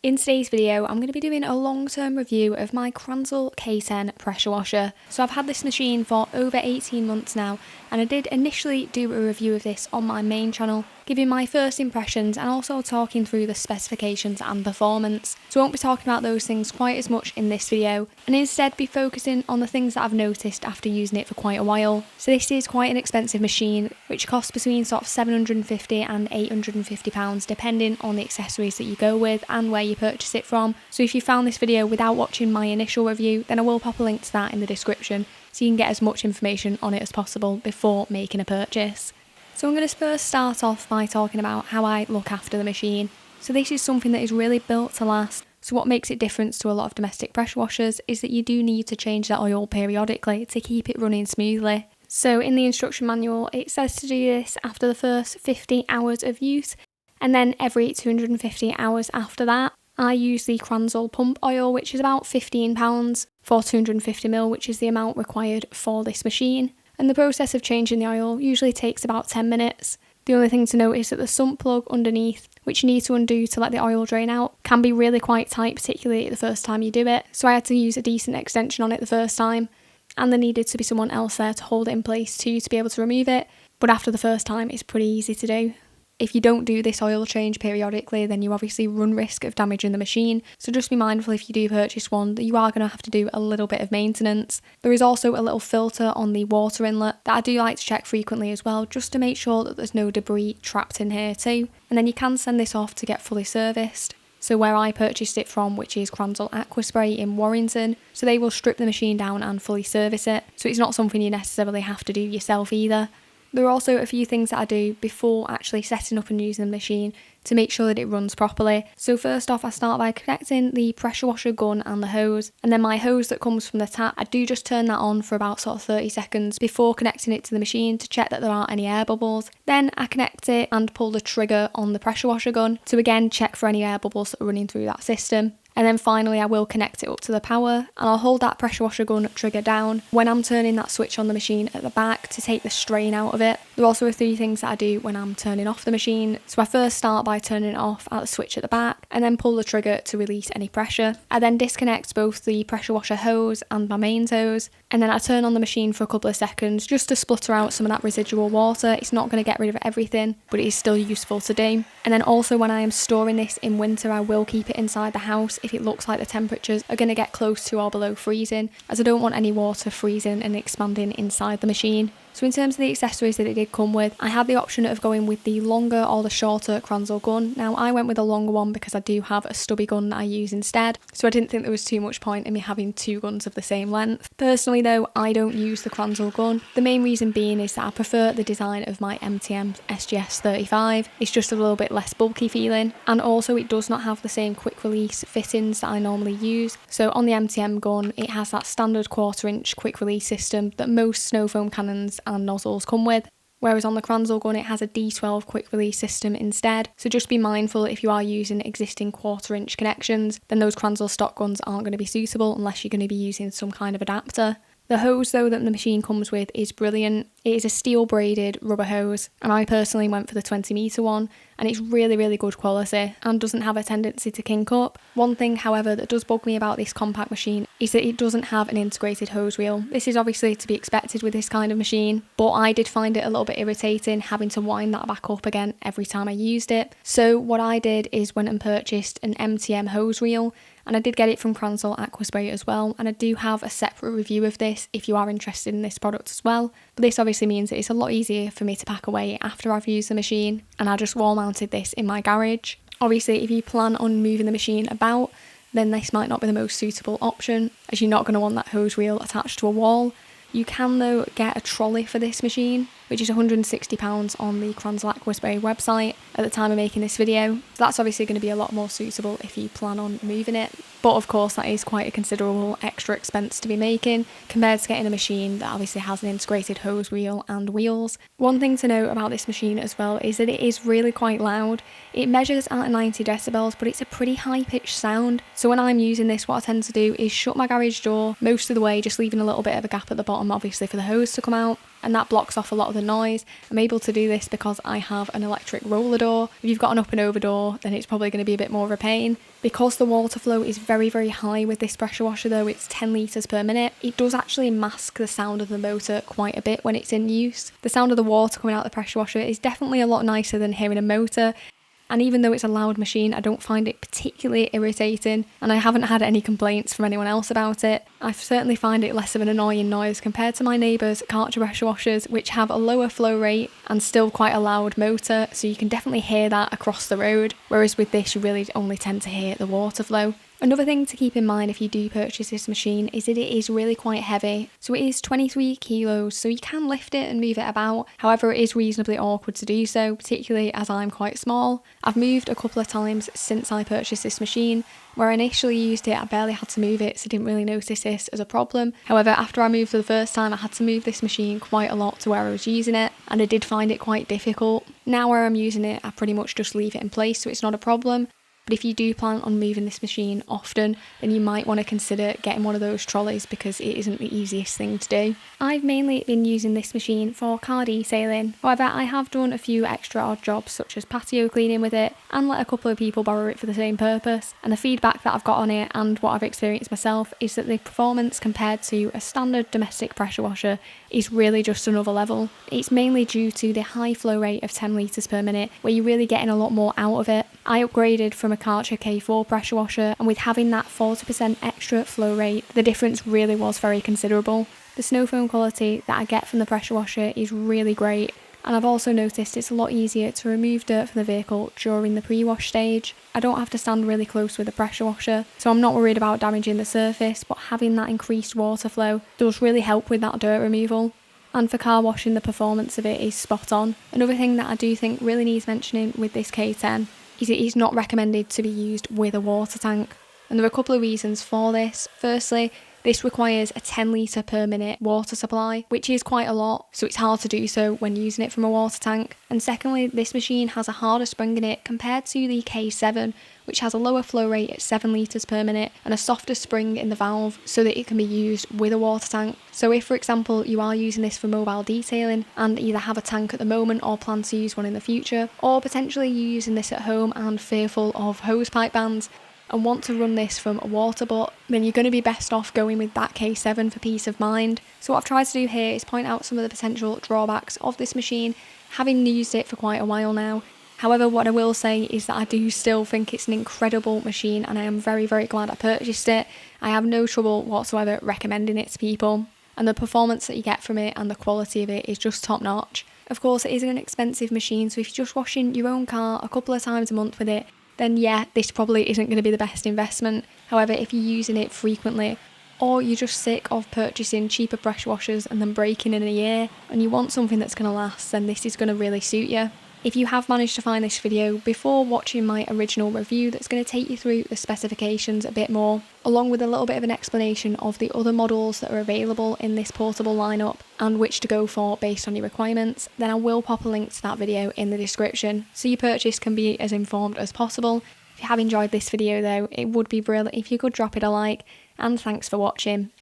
In today's video, I'm going to be doing a long-term review of my Kranzle K10 pressure washer. So I've had this machine for over 18 months now, and I did initially do a review of this on my main channel, giving my first impressions and also talking through the specifications and performance. So I won't be talking about those things quite as much in this video, and instead be focusing on the things that I've noticed after using it for quite a while. So this is quite an expensive machine, which costs between sort of £750 and £850 depending on the accessories that you go with and where you purchase it from. So if you found this video without watching my initial review, then I will pop a link to that in the description so you can get as much information on it as possible before making a purchase. So I'm going to first start off by talking about how I look after the machine. So this is something that is really built to last. So what makes it different to a lot of domestic pressure washers is that you do need to change the oil periodically to keep it running smoothly. So in the instruction manual, it says to do this after the first 50 hours of use, and then every 250 hours after that. I use the Kranzle pump oil, which is about £15 for 250ml, which is the amount required for this machine. And the process of changing the oil usually takes about 10 minutes. The only thing to note is that the sump plug underneath, which you need to undo to let the oil drain out, can be really quite tight, particularly the first time you do it. So I had to use a decent extension on it the first time, and there needed to be someone else there to hold it in place too to be able to remove it. But after the first time, it's pretty easy to do. If you don't do this oil change periodically, then you obviously run risk of damaging the machine. So just be mindful if you do purchase one that you are going to have to do a little bit of maintenance. There is also a little filter on the water inlet that I do like to check frequently as well, just to make sure that there's no debris trapped in here too. And then you can send this off to get fully serviced. So where I purchased it from, which is Kranzle Aquaspray in Warrington, so they will strip the machine down and fully service it. So it's not something you necessarily have to do yourself either. There are also a few things that I do before actually setting up and using the machine to make sure that it runs properly. So first off, I start by connecting the pressure washer gun and the hose, and then my hose that comes from the tap, I do just turn that on for about sort of 30 seconds before connecting it to the machine to check that there aren't any air bubbles. Then I connect it and pull the trigger on the pressure washer gun to again check for any air bubbles that are running through that system. And then finally I will connect it up to the power, and I'll hold that pressure washer gun trigger down when I'm turning that switch on the machine at the back to take the strain out of it. There are also a few things that I do when I'm turning off the machine. So I first start by turning it off at the switch at the back and then pull the trigger to release any pressure. I then disconnect both the pressure washer hose and my mains hose, and then I turn on the machine for a couple of seconds just to splutter out some of that residual water. It's not going to get rid of everything, but it is still useful to do. And then also when I am storing this in winter, I will keep it inside the house if it looks like the temperatures are going to get close to or below freezing, as I don't want any water freezing and expanding inside the machine. So in terms of the accessories that it did come with, I had the option of going with the longer or the shorter Kranzle gun. Now I went with a longer one because I do have a stubby gun that I use instead, so I didn't think there was too much point in me having two guns of the same length. Personally though, I don't use the Kranzle gun. The main reason being is that I prefer the design of my MTM SGS 35. It's just a little bit less bulky feeling, and also it does not have the same quick release fittings that I normally use. So on the MTM gun, it has that standard 1/4 inch quick release system that most snow foam cannons and nozzles come with, whereas on the Kranzle gun it has a D12 quick release system instead. So just be mindful if you are using existing 1/4 inch connections, then those Kranzle stock guns aren't going to be suitable unless you're going to be using some kind of adapter. The hose though that the machine comes with is brilliant. It is a steel braided rubber hose, and I personally went for the 20 metre one, and it's really good quality and doesn't have a tendency to kink up. One thing however that does bug me about this compact machine is that it doesn't have an integrated hose reel. This is obviously to be expected with this kind of machine, but I did find it a little bit irritating having to wind that back up again every time I used it. So what I did is went and purchased an MTM hose reel, and I did get it from Kranzle Aquaspray as well, and I do have a separate review of this if you are interested in this product as well. But this obviously means that it's a lot easier for me to pack away after I've used the machine, and I just wall mounted this in my garage. Obviously if you plan on moving the machine about, then this might not be the most suitable option, as you're not going to want that hose reel attached to a wall. You can though get a trolley for this machine, which is £160 on the Kranzle Aquaspray website at the time of making this video. So that's obviously going to be a lot more suitable if you plan on moving it. But of course that is quite a considerable extra expense to be making compared to getting a machine that obviously has an integrated hose reel and wheels. One thing to note about this machine as well is that it is really quite loud. It measures at 90 decibels, but it's a pretty high pitched sound. So when I'm using this, what I tend to do is shut my garage door most of the way, just leaving a little bit of a gap at the bottom obviously for the hose to come out, and that blocks off a lot of the noise. I'm able to do this because I have an electric roller door. If you've got an up and over door, then it's probably going to be a bit more of a pain. Because the water flow is very, very high with this pressure washer though, it's 10 litres per minute, it does actually mask the sound of the motor quite a bit when it's in use. The sound of the water coming out of the pressure washer is definitely a lot nicer than hearing a motor. And even though it's a loud machine, I don't find it particularly irritating, and I haven't had any complaints from anyone else about it. I certainly find it less of an annoying noise compared to my neighbours' Karcher pressure washers, which have a lower flow rate and still quite a loud motor, so you can definitely hear that across the road, whereas with this you really only tend to hear the water flow. Another thing to keep in mind if you do purchase this machine is that it is really quite heavy. So it is 23 kilos, so you can lift it and move it about. However, it is reasonably awkward to do so, particularly as I'm quite small. I've moved a couple of times since I purchased this machine. Where I initially used it, I barely had to move it, so I didn't really notice this as a problem. However, after I moved for the first time, I had to move this machine quite a lot to where I was using it, and I did find it quite difficult. Now where I'm using it, I pretty much just leave it in place, so it's not a problem. But if you do plan on moving this machine often, then you might want to consider getting one of those trolleys because it isn't the easiest thing to do. I've mainly been using this machine for car detailing. However, I have done a few extra odd jobs such as patio cleaning with it and let a couple of people borrow it for the same purpose. And the feedback that I've got on it and what I've experienced myself is that the performance compared to a standard domestic pressure washer is really just another level. It's mainly due to the high flow rate of 10 litres per minute where you're really getting a lot more out of it. I upgraded from a Kranzle K10 pressure washer, and with having that 40% extra flow rate, the difference really was very considerable. The snow foam quality that I get from the pressure washer is really great, and I've also noticed it's a lot easier to remove dirt from the vehicle during the pre-wash stage. I don't have to stand really close with the pressure washer, so I'm not worried about damaging the surface, but having that increased water flow does really help with that dirt removal. And for car washing, the performance of it is spot on. Another thing that I do think really needs mentioning with this K10 is it is not recommended to be used with a water tank. And there are a couple of reasons for this. Firstly, this requires a 10 litre per minute water supply, which is quite a lot, so it's hard to do so when using it from a water tank. And secondly, this machine has a harder spring in it compared to the K7, which has a lower flow rate at 7 litres per minute and a softer spring in the valve so that it can be used with a water tank. So if, for example, you are using this for mobile detailing and either have a tank at the moment or plan to use one in the future, or potentially you're using this at home and fearful of hosepipe bans, and want to run this from a water butt, then you're going to be best off going with that K7 for peace of mind. So what I've tried to do here is point out some of the potential drawbacks of this machine, having used it for quite a while now. However, what I will say is that I do still think it's an incredible machine, and I am very, very glad I purchased it. I have no trouble whatsoever recommending it to people, and the performance that you get from it and the quality of it is just top notch. Of course, it is an expensive machine, so if you're just washing your own car a couple of times a month with it, then yeah, this probably isn't going to be the best investment. However, if you're using it frequently, or you're just sick of purchasing cheaper pressure washers and then breaking in a year, and you want something that's going to last, then this is going to really suit you. If you have managed to find this video before watching my original review that's going to take you through the specifications a bit more, along with a little bit of an explanation of the other models that are available in this portable lineup and which to go for based on your requirements, then I will pop a link to that video in the description so your purchase can be as informed as possible. If you have enjoyed this video though, it would be brilliant if you could drop it a like, and thanks for watching.